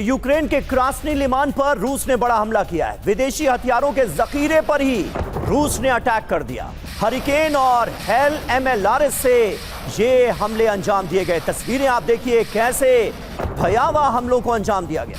Ukraine के Krasny लिमान पर रूस ने बड़ा हमला किया है। विदेशी हथियारों के जखीरे पर ही रूस ने अटैक कर दिया। हरिकेन और हेल MLRS से ये हमले अंजाम दिए गए। तस्वीरें आप देखिए कैसे भयावह हमलों को अंजाम दिया गया।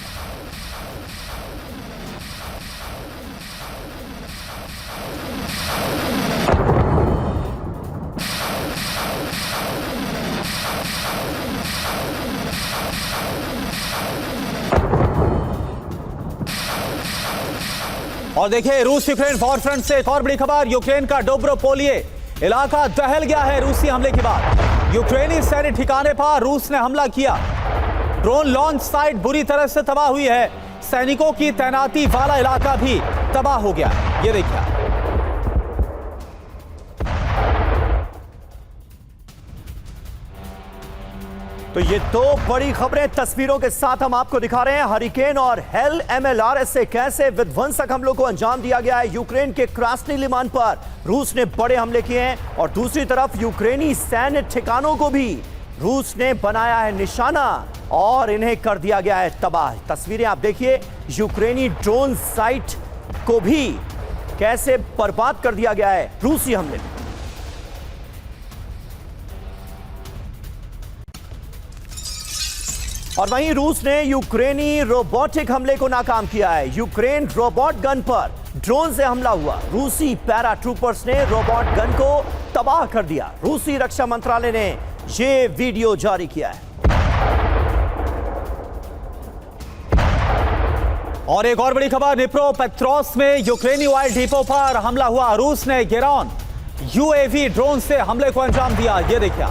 और देखिए रूस यूक्रेन वॉर फ्रंट से एक और बड़ी खबर। यूक्रेन का डोब्रोपोलिये इलाका दहल गया है रूसी हमले के बाद। यूक्रेनी सैन्य ठिकाने पर रूस ने हमला किया। ड्रोन लॉन्च साइट बुरी तरह से तबाह हुई है। सैनिकों की तैनाती वाला इलाका भी तबाह हो गया। ये देखिए, तो ये दो बड़ी खबरें तस्वीरों के साथ हम आपको दिखा रहे हैं। हरिकेन और हेल MLRS से कैसे विध्वंसक हमलों को अंजाम दिया गया है। यूक्रेन के क्रास्नी लिमान पर रूस ने बड़े हमले किए हैं और दूसरी तरफ यूक्रेनी सैन्य ठिकानों को भी रूस ने बनाया है निशाना और इन्हें कर दिया गया है तबाह। तस्वीरें आप देखिए, यूक्रेनी ड्रोन साइट को भी कैसे बर्बाद कर दिया गया है रूसी हमले में। और वहीं रूस ने यूक्रेनी रोबोटिक हमले को नाकाम किया है। यूक्रेन रोबोट गन पर ड्रोन से हमला हुआ। रूसी पैरा ट्रूपर्स ने रोबोट गन को तबाह कर दिया। रूसी रक्षा मंत्रालय ने यह वीडियो जारी किया है। और एक और बड़ी खबर, निप्रोपेट्रोव्स्क में यूक्रेनी ऑयल डिपो पर हमला हुआ। रूस ने गेरॉन UAV ड्रोन से हमले को अंजाम दिया। यह देखिए,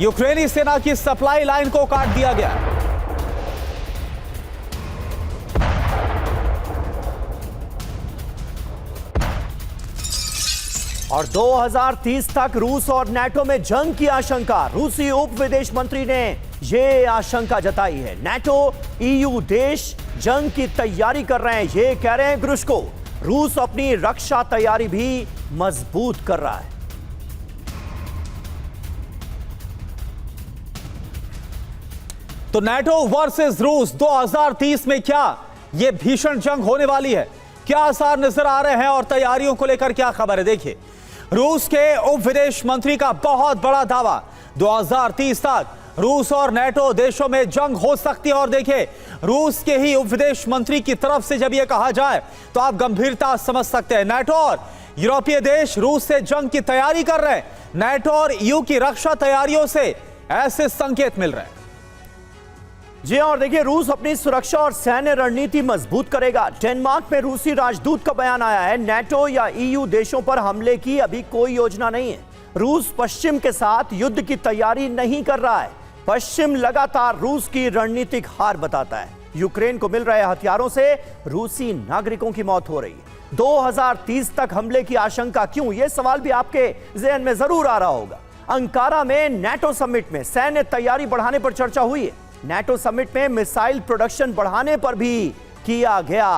यूक्रेनी सेना की सप्लाई लाइन को काट दिया गया। और 2030 तक रूस और नाटो में जंग की आशंका। रूसी उप विदेश मंत्री ने यह आशंका जताई है। नाटो EU देश जंग की तैयारी कर रहे हैं, ये कह रहे हैं ग्रुश्को। रूस अपनी रक्षा तैयारी भी मजबूत कर रहा है। तो नाटो वर्सेस रूस 2030 में क्या यह भीषण जंग होने वाली है? क्या आसार नजर आ रहे हैं और तैयारियों को लेकर क्या खबर है? देखिए, रूस के उप विदेश मंत्री का बहुत बड़ा दावा, 2030 तक रूस और नाटो देशों में जंग हो सकती है। और देखिए, रूस के ही उप विदेश मंत्री की तरफ से जब यह कहा जाए तो आप गंभीरता समझ सकते हैं। नाटो और यूरोपीय देश रूस से जंग की तैयारी कर रहे हैं। नाटो और EU की रक्षा तैयारियों से ऐसे संकेत मिल रहे हैं। जी और देखिए, रूस अपनी सुरक्षा और सैन्य रणनीति मजबूत करेगा। डेनमार्क में रूसी राजदूत का बयान आया है, नाटो या EU देशों पर हमले की अभी कोई योजना नहीं है। रूस पश्चिम के साथ युद्ध की तैयारी नहीं कर रहा है। पश्चिम लगातार रूस की रणनीतिक हार बताता है। यूक्रेन को मिल रहे हथियारों से रूसी नागरिकों की मौत हो रही है। 2030 तक हमले की आशंका क्यों? यह सवाल भी आपके ज़हन में जरूर आ रहा होगा। अंकारा में नाटो समिट में सैन्य तैयारी बढ़ाने पर चर्चा हुई है। नाटो समिट में मिसाइल प्रोडक्शन बढ़ाने पर भी किया गया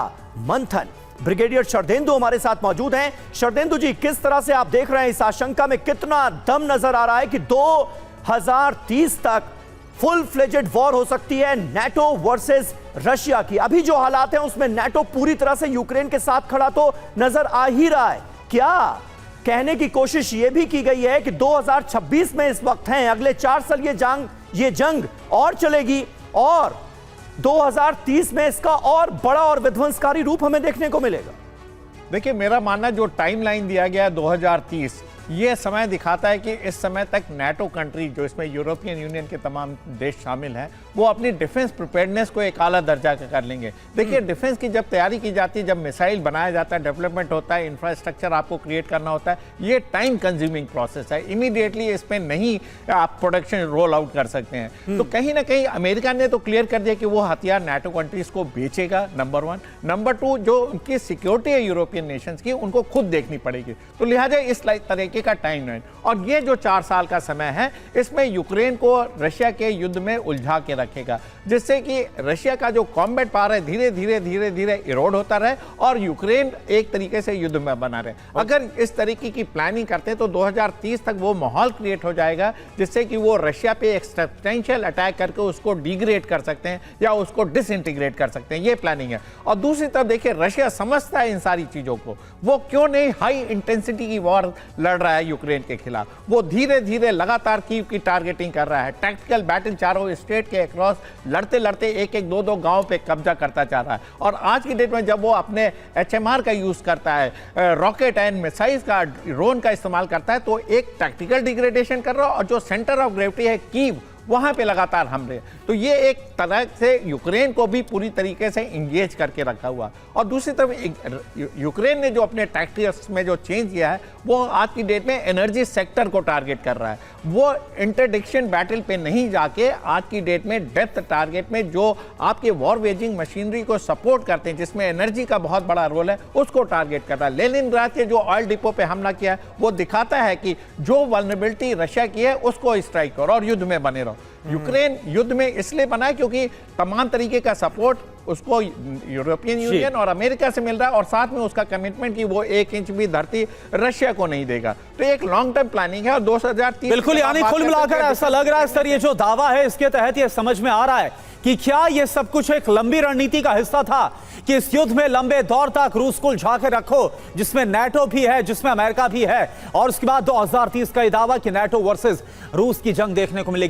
मंथन। ब्रिगेडियर शरदेंदु हमारे साथ मौजूद हैं। शरदेंदु जी, किस तरह से आप देख रहे हैं इस आशंका में? कितना दम नजर आ रहा है कि 2030 तक फुल फ्लेजेड वॉर हो सकती है नाटो वर्सेस रशिया की? अभी जो हालात हैं उसमें नाटो पूरी तरह से यूक्रेन के साथ खड़ा तो नजर आ ही रहा है। क्या कहने की कोशिश यह भी की गई है कि 2026 में इस वक्त हैं, अगले 4 साल ये जंग और चलेगी और 2030 में इसका और बड़ा और विध्वंसकारी रूप हमें देखने को मिलेगा? देखिए, मेरा मानना जो टाइमलाइन दिया गया 2030, ये समय दिखाता है कि इस समय तक नाटो कंट्री, जो इसमें यूरोपियन यूनियन के तमाम देश शामिल हैं, वो अपनी डिफेंस प्रिपेयर्डनेस को एक आला दर्जा का कर लेंगे। देखिए, डिफेंस की जब तैयारी की जाती है, जब मिसाइल बनाया जाता है, डेवलपमेंट होता है, इंफ्रास्ट्रक्चर आपको क्रिएट करना होता है, ये टाइम कंज्यूमिंग प्रोसेस है। इमीडिएटली इसमें नहीं आप प्रोडक्शन रोल आउट कर सकते हैं। तो कहीं ना कहीं अमेरिका ने तो क्लियर कर दिया कि वो हथियार नाटो कंट्रीज को बेचेगा, नंबर 1। नंबर 2, जो उनकी सिक्योरिटी है यूरोपियन नेशंस की, उनको खुद देखनी पड़ेगी। तो लिहाजा इस तरह तरीके का टाइमलाइन। और ये जो 4 साल का समय है, इसमें यूक्रेन को रशिया के युद्ध में उलझा के रखेगा, जिससे कि रशिया का जो कॉम्बैट पावर है धीरे धीरे इरोड होता रहे और यूक्रेन एक तरीके से युद्ध में बना रहे। अगर इस तरीके की प्लानिंग करते हैं तो 2030 तक वो माहौल क्रिएट हो जाएगा जिससे कि वो रशिया पे एक सब्सटेंशियल अटैक करके उसको डिग्रेड कर सकते हैं या उसको डिसइंटीग्रेट कर सकते हैं। ये प्लानिंग है। और दूसरी तरफ देखिए, रशिया समझता है इन सारी चीजों को, वो क्यों नहीं हाई इंटेंसिटी की वॉर लड़ रहा है यूक्रेन के खिलाफ। वो धीरे धीरे लगातार कीव की टारगेटिंग कर रहा है, टैक्टिकल बैटल चारों स्टेट के अक्रॉस लड़ते लड़ते एक दो गांव पे कब्जा करता जा रहा है। और आज की डेट में जब वो अपने HMR का यूज करता है, रॉकेट एंड मिसाइल्स का, ड्रोन का इस्तेमाल करता है, तो एक टैक्टिकल डिग्रेडेशन कर रहा है और जो सेंटर ऑफ ग्रेविटी है कीव, वहां पे लगातार हमले। तो ये एक तरह से यूक्रेन को भी पूरी तरीके से इंगेज करके रखा हुआ। और दूसरी तरफ यूक्रेन ने जो अपने टैक्टिक्स में जो चेंज किया है, वो आज की डेट में एनर्जी सेक्टर को टारगेट कर रहा है। वो इंटरडिक्शन बैटल पे नहीं जाके आज की डेट में डेप्थ टारगेट में जो आपके वॉर वेजिंग मशीनरी को सपोर्ट करते हैं, जिसमें एनर्जी का बहुत बड़ा रोल है, उसको टारगेट कर रहा है। लेनिनग्राद के जो ऑयल डिपो पे हमला किया है, वो दिखाता है कि जो वल्नरेबिलिटी रशिया की है उसको स्ट्राइक करो और युद्ध में बने रहो। यूक्रेन युद्ध में इसलिए बना है क्योंकि तमाम तरीके का सपोर्ट उसको यूरोपियन यूनियन और अमेरिका से मिल रहा है और साथ में उसका कमिटमेंट कि वो 1 इंच भी धरती रशिया को नहीं देगा। तो एक लॉन्ग टर्म प्लानिंग है और 2030 बिल्कुल, यानी कुल मिलाकर ऐसा लग रहा है सर, ये जो दावा है इसके तहत ये समझ में आ रहा है कि क्या ये सब कुछ एक लंबी रणनीति का हिस्सा था कि इस युद्ध में लंबे दौर तक रूस को उलझा के रखो, जिसमें नाटो भी है, जिसमें अमेरिका भी है, और उसके बाद 2030 का ये दावा कि नाटो वर्सेस रूस की जंग देखने को मिलेगी।